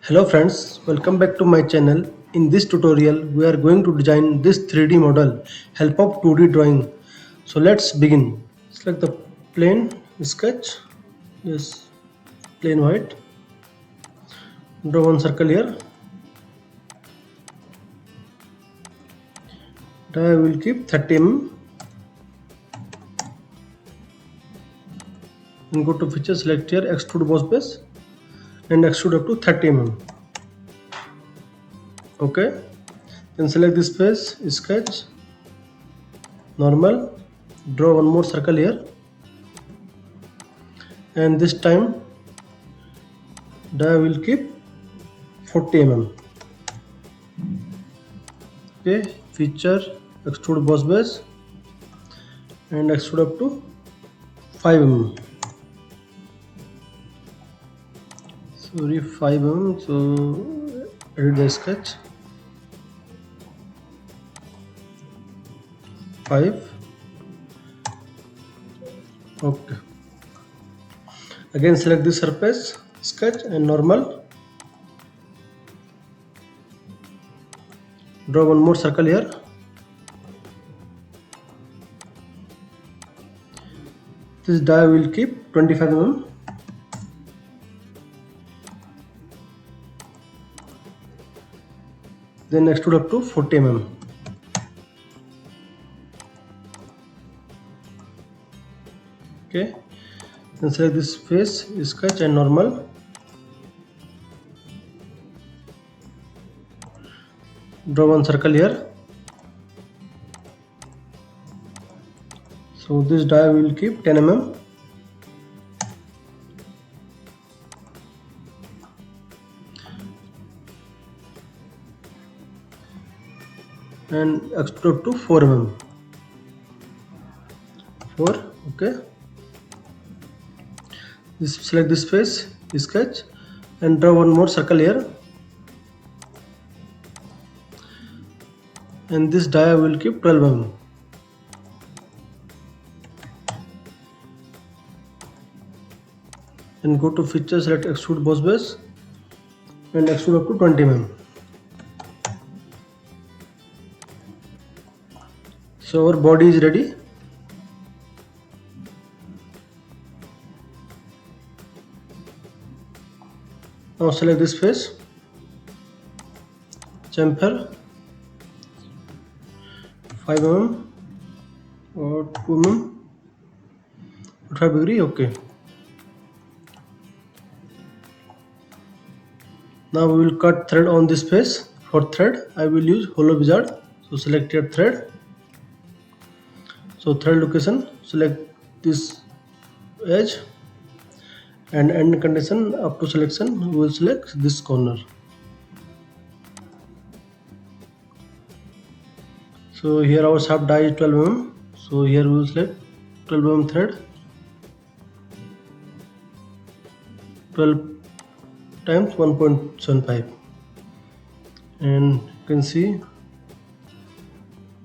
Hello friends, welcome back to my channel. In this tutorial, we are going to design this 3D model, help of 2D drawing. So let's begin. Select the plane sketch. Yes, plain white. Draw one circle here. I will keep 30 mm. And go to feature, select here, extrude boss base and extrude up to 30 mm. Okay. Then select this face, sketch, normal. Draw one more circle here. And this time I will keep 40 mm. Okay, feature, extrude boss base and extrude up to 5 mm. Sorry, 5 mm. So edit the sketch. 5. Okay. Again select this surface, sketch and normal. Draw one more circle here. This die will keep 25 mm. Then extrude up to 40 mm. Okay. Then select this face, sketch and normal. Draw one circle here. So this die will keep 10 mm. And extrude up to 4 mm. 4. Okay. Select this face, sketch and draw one more circle here. And this die will keep 12 mm. And go to feature, select extrude boss base and extrude up to 20 mm. So our body is ready. Now select this face, chamfer 5 mm or 2 mm, 45 degree. Okay. Now we will cut thread on this face. For thread, I will use hollow wizard. So select your thread. So thread location, select this edge and end condition up to selection. We will select this corner. So here our shaft die is 12 mm. So here we will select 12 mm thread. 12 times 1.75. And you can see,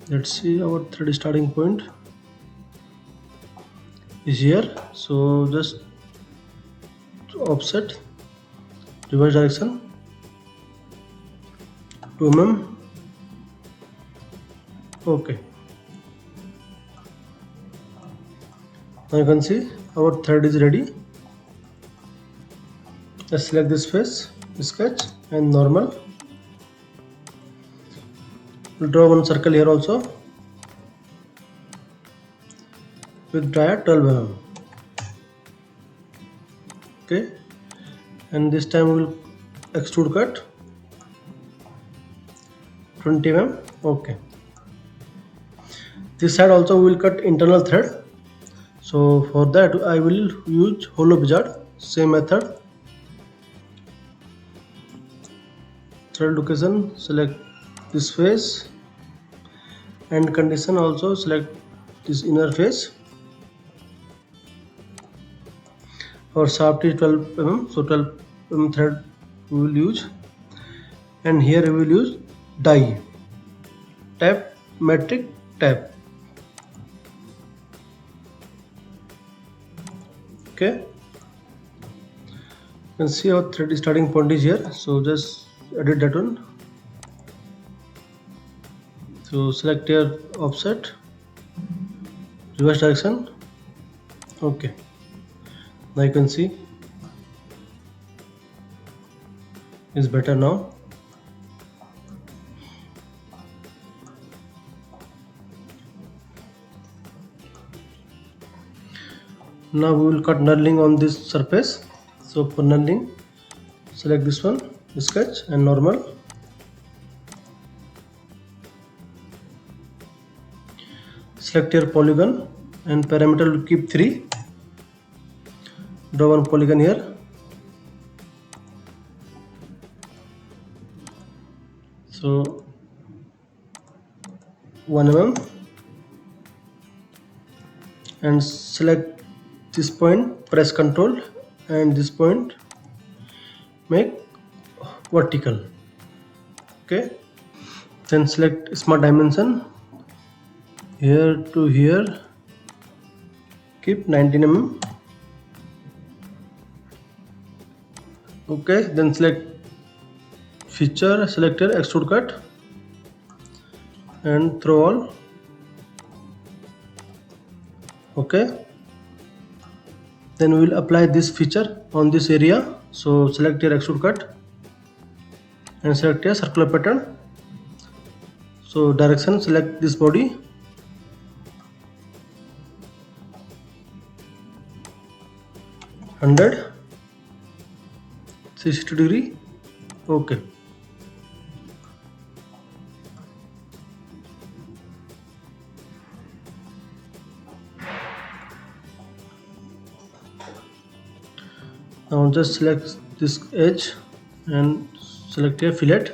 let's see, our thread starting point is here. So just offset, reverse direction 2 mm. Okay. Now you can see our thread is ready. Just select this face, sketch and normal. We'll draw one circle here also with dia 12 mm. Okay. And this time we will extrude cut 20 mm. Okay. This side also we will cut internal thread. So for that I will use hollow wizard. Same method. Thread location, select this face and condition also select this inner face. Our shaft is 12 mm, so 12 mm thread we will use. And here we will use die, tap, metric tap. Okay. can see our 3D starting point is here, so just edit that one. So select your offset, reverse direction. Okay, now you can see it's better now. Now we will cut knurling on this surface. So for knurling, select this one, sketch and normal. Select your polygon and parameter will keep 3. Draw one polygon here. So 1 mm and select this point, press Ctrl and this point make vertical. Okay, then select smart dimension, here to here keep 19 mm. Okay, then select feature, select your extrude cut and throw all. Okay, then we will apply this feature on this area. So select your extrude cut and select a circular pattern. So direction, select this body, $100, 60 degree. Okay, now just select this edge and select a fillet,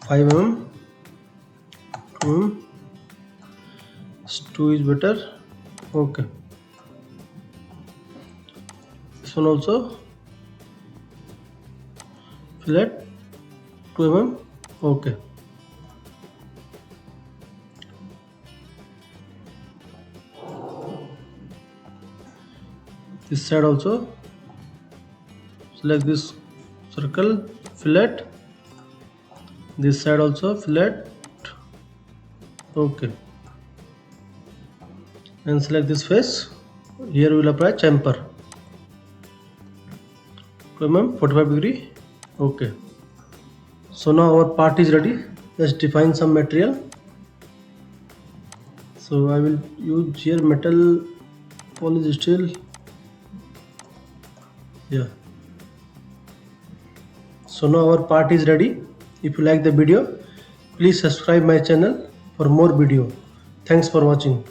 5 mm, 2 mm, 2 is better. Okay, this one also fillet 2 mm. Okay, this side also select this circle, fillet, this side also fillet. Okay, and select this face, here we will apply chamfer, 2 mm, 45 degree. Okay, so now our part is ready. Let's define some material. So I will use here metal polished steel. Yeah, so now our part is ready. If you like the video, please subscribe my channel for more video. Thanks for watching.